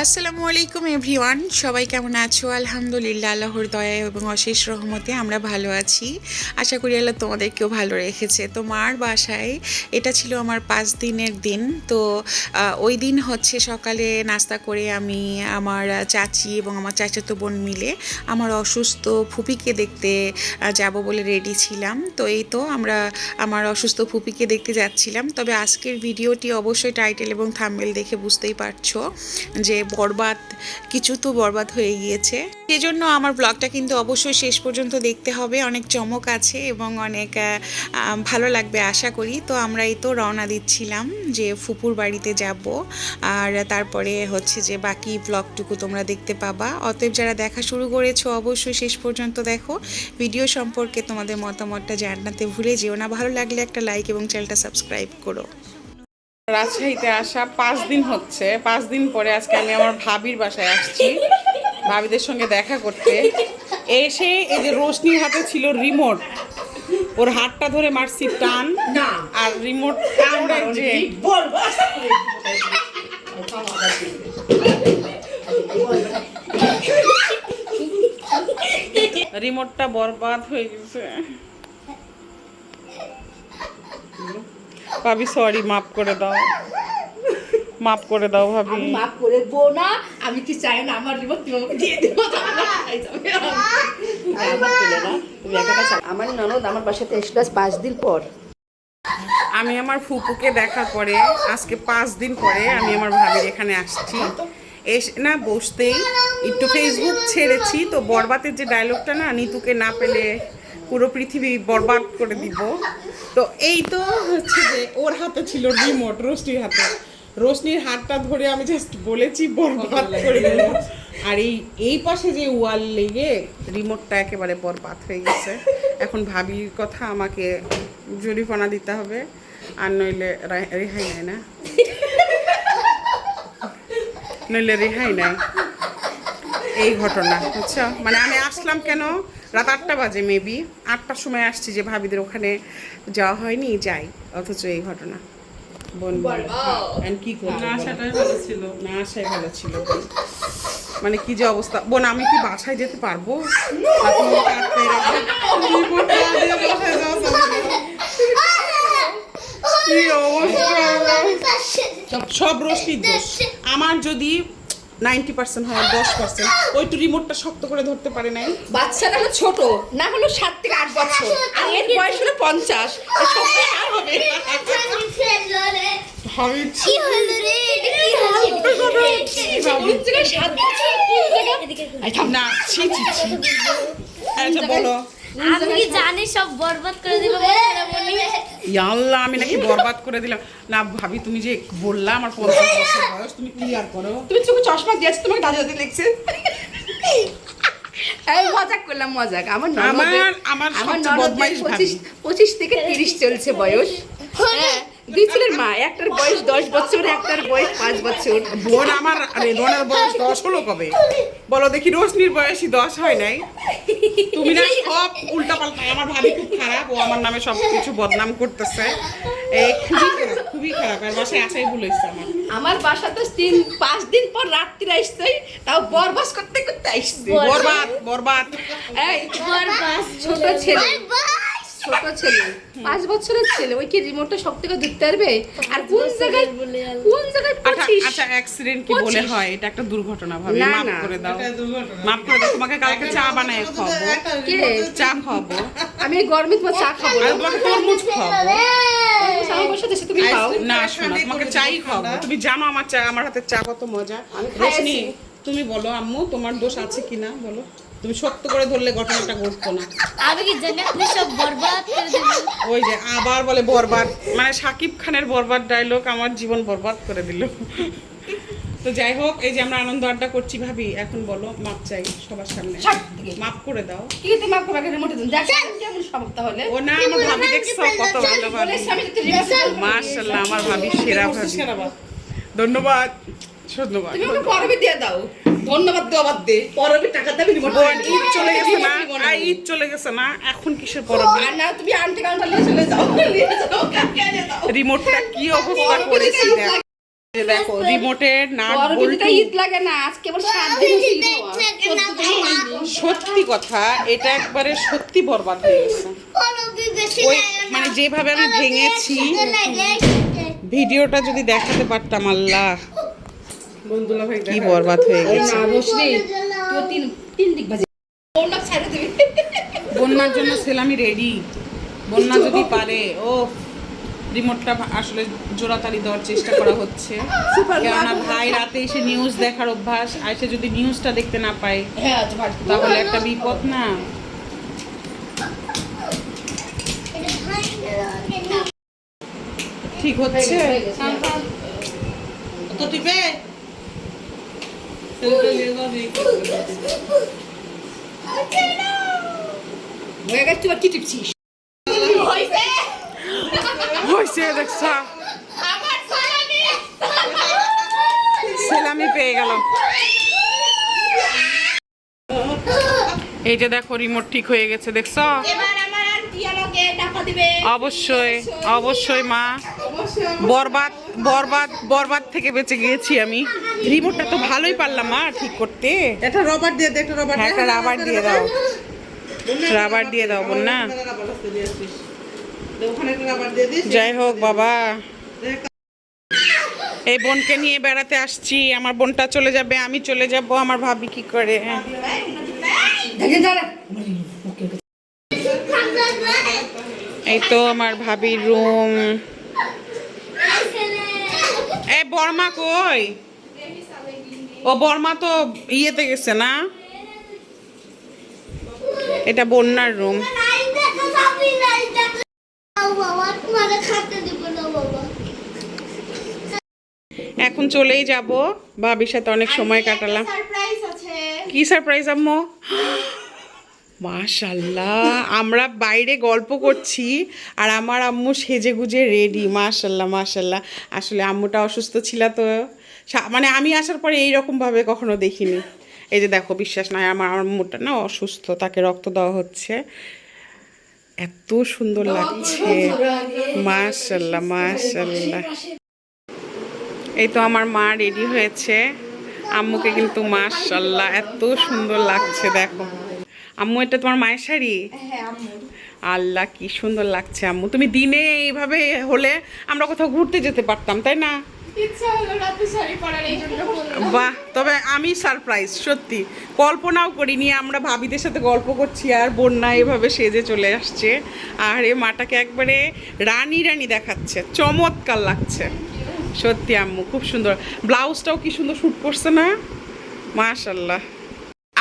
আসসালামু আলাইকুম এভরিওয়ান, সবাই কেমন আছো? আলহামদুলিল্লাহ, আল্লাহর দয়া এবং অশেষ রহমতে আমরা ভালো আছি। আশা করি আল্লাহ তোমাদেরকেও ভালো রেখেছে। তো মার বাসায় এটা ছিল আমার 5 দিনের দিন। তো ওই দিন হচ্ছে সকালে নাস্তা করে আমি আমার চাচি এবং আমার চাচাতো বোন মিলে আমার অসুস্থ ফুপিকে দেখতে যাব বলে রেডি ছিলাম। তো এই তো আমরা আমার অসুস্থ ফুপিকে দেখতে যাচ্ছিলাম। তবে আজকের ভিডিওটি অবশ্যই টাইটেল এবং থাম্বনেল দেখে বুঝতেই পারছো যে বরবাদ, কিছু তো বরবাদ হয়ে গিয়েছে। সেজন্য আমার ব্লগটা কিন্তু অবশ্যই শেষ পর্যন্ত দেখতে হবে। অনেক চমক আছে এবং অনেক ভালো লাগবে আশা করি। তো আমরা এই তো রওনা দিচ্ছিলাম যে ফুপুর বাড়িতে যাব, আর তারপরে হচ্ছে যে বাকি ব্লগটুকু তোমরা দেখতে পাবা। অতএব যারা দেখা শুরু করেছো অবশ্যই শেষ পর্যন্ত দেখো। ভিডিও সম্পর্কে তোমাদের মতামতটা জানাতে ভুলে যেও না। ভালো লাগলে একটা লাইক এবং চ্যানেলটা সাবস্ক্রাইব করো। রাজশাহীতে আসা 5 দিন হচ্ছে। 5 দিন পরে আজকে আমি আমার ভাবির বাসায় আসছি ভাবিদের সঙ্গে দেখা করতে। এসে এই যে রোশনির হাতে ছিল রিমোট, ওর হাতটা ধরে মারছি টান, আর রিমোট যে রিমোটটা বরবাদ হয়ে গেছে। ভাবি সরি, মাফ করে দাও, মাফ করে দাও ভাবি। আমি মাফ করে দেবো না, আমি কি চাই না আমার রিমোট তুমি আমাকে দিয়ে দেবো। আমার ননদ আমার বাসাতে এসে 5 দিন পর। আমি আমার ফুপুকে দেখার পরে আজকে 5 দিন পরে আমি আমার ভাবির এখানে আসছি। এসে না বসতেই একটু ফেসবুক ছেড়েছি, তো বরবাদের যে ডায়লগটা না, নিতুকে না পেলে পুরো পৃথিবী বরবাদ করে দিব। তো এই তো হচ্ছে যে ওর হাতে ছিল রিমোট, রোশনির হাতে। রোশনির হাতটা ধরে আমি জাস্ট বলেছি বরবাদ করে দিব, আর এই পাশে যে ওয়াল লেগে রিমোটটা একেবারে বরবাদ হয়ে গেছে। এখন ভাবির কথা আমাকে জরিমানা দিতে হবে, আর নইলে রেহাই নেয় না, নইলে রেহাই নাই। এই ঘটনা বুঝছো, মানে আমি আসলাম কেন, রাত 8টা বাজে, মেবি 8টার সময় আসছি যে ভাবিদের ওখানে যাওয়া হয়নি, যাই, অথচ এই ঘটনা। বোন কি করবো, না আসাটাই ভালো ছিল, না আসাই ভালো ছিল। মানে কি যে অবস্থা বোন, আমি কি বাসায় যেতে পারবো? সব রশ্মির দোষ। আমার যদি 90% হয়, 10% ওইটু রিমোটটা শক্ত করে ধরতে পারে নাই। বাচ্চাটা হলো ছোট, না হলো 7 থেকে 8 বছর, আর এর বয়স হলো 50। আর হবে কি হলো রে, না, ছি ছি ছি। আচ্ছা বলো, আমি কি জানি সব বরবাদ করে দিল? আল্লাহ, আমি নাকি বরবাদ করে দিলাম? না ভাবি, তুমি যে বললা আমার 50 বছর বয়স, তুমি ক্লিয়ার করো। তুমি চোখে চশমা দিয়েছো, তোমাকে দাদা দাদি লিখছে। এই মজাক করলাম, মজাক। আমার সবচেয়ে বদমাইশ ভাবি। 25 থেকে 30 চলছে বয়স। হ্যাঁ, দুই ছেলের মা, একটার বয়স 10 বছর, একটার বয়স 5 বছর। বোন আমার, রেদওয়ানের বয়স 10 হলো কবে? বলো দেখি, রোশনির বয়সই 10 হয় নাই। তুমি না সব উল্টা পাল্টা। আমার ভাবি খুব খারাপ, ও আমার নামে সব কিছু বদনাম করতেছে। খুবই খারাপ, খুবই খারাপ। আর বাসায় আসাই ভুল হয়েছে আমার বাসা তো 5 দিন পর রাত্রিরে আসছে, তাও বরবাস করতে করতে আসছে। বরবাদ বরবাদ। এই ছোট ছেলে, ছোট ছেলে 5 বছরের ছেলে, ওই কি রিমোটটা শক্ত করে ধরতে পারবে? আর কোন জায়গায় 25? আচ্ছা, অ্যাক্সিডেন্ট কি বলে হয়? এটা একটা দুর্ঘটনা ভাবি, মাফ করে দাও, মাফ করে দাও। তোমাকে কালকে চা বানায় খাওয়াবো। কে চা খাওয়াবো? আমি গরমে তোমার চা খাবো না, তোমাকে তরমুজ খাওয়াবো। আমার বসে দেশে তুমি খাও না, শোনো, তোমাকে চাই খাওয়াবো। তুমি জানো আমার চা, আমার হাতের চা কত মজা। রোশনি, তুমি বলো আম্মু, তোমার দোষ আছে কিনা বলো। তুমি শক্ত করে ধরলে ঘটনাটা ঘটতো না। আমি কি জানি আপনি সব বরবাদ করে দিলেন? ওই যে আবার বলে বরবাদ, মানে শাকিব খানের বরবাদ ডায়লগ আমার জীবন বরবাদ করে দিল। তো যাই হোক, এই যে আমরা আনন্দ আড্ডা করছি ভাবি, এখন বলো, মাপ চাই সবার সামনে, মাপ করে দাও। কি তে মাপ করে রিমোট দেন, দেখ কেমন সব তাহলে। ও না, আমার ভাবি দেখছো কত ভালো ভাবি, মাশাআল্লাহ, আমার ভাবি সেরা ভাবি। ধন্যবাদ, ধন্যবাদ। তুমি আমাকে পরবে দিয়ে দাও, ধন্যবাদ দেওয়া বাদ দে, পরবে টাকা দেবে রিমোট। ঈদ চলে গেছে না, ঈদ চলে গেছে না, এখন কিসের পরব? আর না, তুমি আন্টি কাউন্টার নিয়ে চলে যাও, নিয়ে যাও, কাকে দাও। রিমোটটা কি অবস্থা করেছি দেখ। যে দেখো রিমোটের নাট বড়দিনটা বল্টু। ঈদ লাগে না, আজ কেবল 7 দিন ঈদ হওয়া। 14 দিন হয়নি। সত্যি কথা, এটা একবারে সত্যি বরবাদ হয়ে গেছে। ওই মানে যেভাবে আমি ভেঙেছি, ভিডিওটা যদি দেখাতে পারতাম, আল্লাহ কি বরবাদ হয়ে গেছে। না রোশনি, তুই তিন দিক বাজে ওটা ছেড়ে দিবি। বন্যার জন্য সেলামি রেডি। বন্যা যদি পারে, ও রিমোটটা আসলে জোড়াতালি দেওয়ার চেষ্টা করা হচ্ছে, কেননা ভাই রাতে এসে নিউজ দেখার অভ্যাস, এসে যদি নিউজটা দেখতে না পায় হ্যাঁ তাহলে একটা বিপদ না। ঠিক হচ্ছে তো টিপে হয়ে গেছে, তুই আর কি টিপছিস? হয়েছে দেখছা, সেলামি পেয়ে গেল। এই যে দেখো রিমোট ঠিক হয়ে গেছে, দেখছো? এবার আমার আন্টি আমাকে টাকা দিবে। অবশ্যই অবশ্যই মা, বরবাদ বরবাদ বরবাদ থেকে বেঁচে গিয়েছি আমি। রিমোটটা তো ভালোই পারলাম মা ঠিক করতে। একটা রবার দিয়ে দে, একটা রবার হ্যাঁ, একটা রাবার দিয়ে দাও, রাবার দিয়ে দাও বোন না। ওখানে একটা রাবার দিয়ে দিস। যাই হোক বাবা, এই বোনকে নিয়ে বেড়াতে আসছি। আমার বোনটা চলে যাবে, আমি চলে যাব, আমার ভাবি কি করে? দেখেন যারা এই তো আমার ভাবির রুম। এই বর্মা কই? ও বর্মা তো ইয়েতে গেছে না। এটা বন্যার রুম। এখন চলেই যাব, ভাবির সাথে অনেক সময় কাটালাম। সারপ্রাইজ আছে। কি সারপ্রাইজ আম্মু? মাশাল্লাহ, আমরা বাইরে গল্প করছি আর আমার আম্মু সেজে গুজে রেডি। মাশাল্লাহ মাশাল্লাহ। আসলে আম্মুটা অসুস্থ ছিল তো, মানে আমি আসার পরে এইরকমভাবে কখনো দেখিনি। এই যে দেখো, বিশ্বাস নয়, আমার আম্মুটা না অসুস্থ, তাকে রক্ত দেওয়া হচ্ছে। এত সুন্দর লাগছে, মাশাল্লাহ মাশাল্লাহ। এই তো আমার মা রেডি হয়েছে, আম্মুকে কিন্তু মাশাল্লাহ এত সুন্দর লাগছে। দেখো আম্মু, এটা তোমার মায়ের শাড়ি? আল্লাহ কি সুন্দর লাগছে আম্মু। তুমি দিনে এইভাবে হলে আমরা কোথাও ঘুরতে যেতে পারতাম, তাই না? ইচ্ছা হলো রাতে শাড়ি পরার, এই জন্য বললাম। বাহ, তবে আমি সারপ্রাইজ, সত্যি কল্পনাও করিনি। আমরা ভাবিদের সাথে গল্প করছি আর বন্যা এভাবে সেজে চলে আসছে, আর এ মাটাকে একবারে রানী রানী দেখাচ্ছে, চমৎকার লাগছে সত্যি আম্মু, খুব সুন্দর। ব্লাউজটাও কি সুন্দর শ্যুট করছে না, মাশাল্লাহ।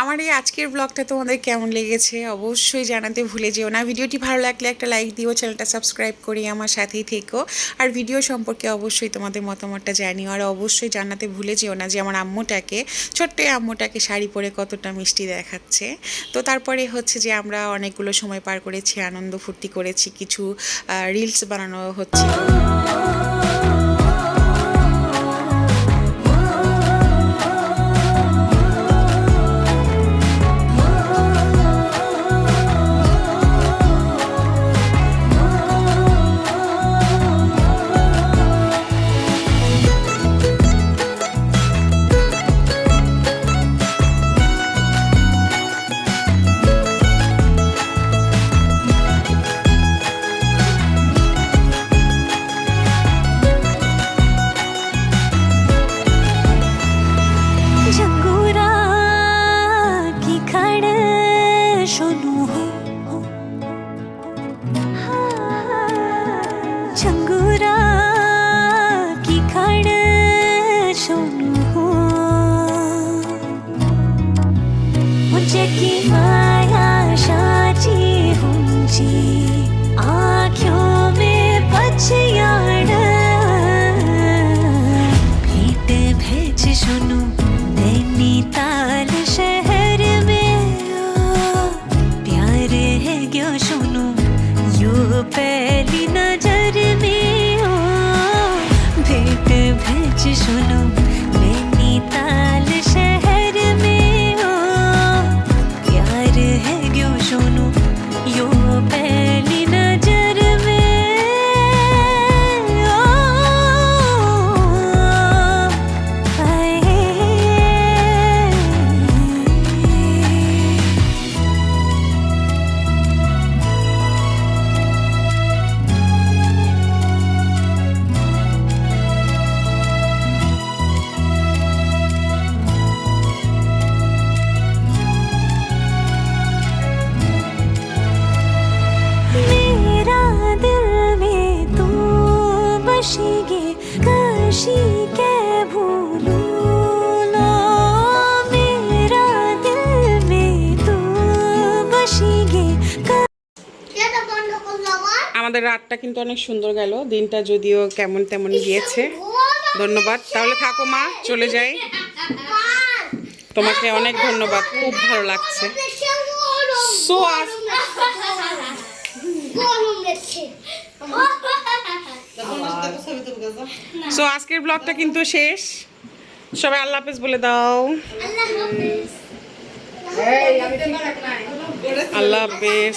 আমার এই আজকের ব্লগটা তোমাদের কেমন লেগেছে অবশ্যই জানাতে ভুলে যেও না। ভিডিওটি ভালো লাগলে একটা লাইক দিও, চ্যানেলটা সাবস্ক্রাইব করে আমার সাথেই থেকো, আর ভিডিও সম্পর্কে অবশ্যই তোমাদের মতামতটা জানিও। আর অবশ্যই জানাতে ভুলে যেও না যে আমার আম্মুটাকে, ছোট্ট আম্মুটাকে শাড়ি পরে কতটা মিষ্টি দেখাচ্ছে। তো তারপরে হচ্ছে যে আমরা অনেকগুলো সময় পার করেছি, আনন্দ ফুর্তি করেছি, কিছু রিলস বানানো হচ্ছিল। जंगूरा की खड़ सुनू हो, जंगूरा की खड़ सुनू हो, मुझे की माया साची हुंची आँखों में पछयाड़ भेंट भेज सुनू नैनीताल शहर में प्यार है क्यों सुनू यो पहली नजर में भेंट भेज सुनू नैनीताल शहर में प्यार है क्यों सुनू यो पहली नजर में खुशी के भूलूं ना मेरा दिल में तू बसीगे আমাদের রাতটা কিন্তু অনেক সুন্দর গেল, দিনটা যদিও কেমন তেমন গিয়েছে। ধন্যবাদ, তাহলে থাকো মা, চলে যাই। তোমাকে অনেক ধন্যবাদ, খুব ভালো লাগছে। সো আজকের ব্লগটা কিন্তু শেষ। সবাই আল্লাহ হাফেজ বলে দাও। আল্লাহ হাফেজ।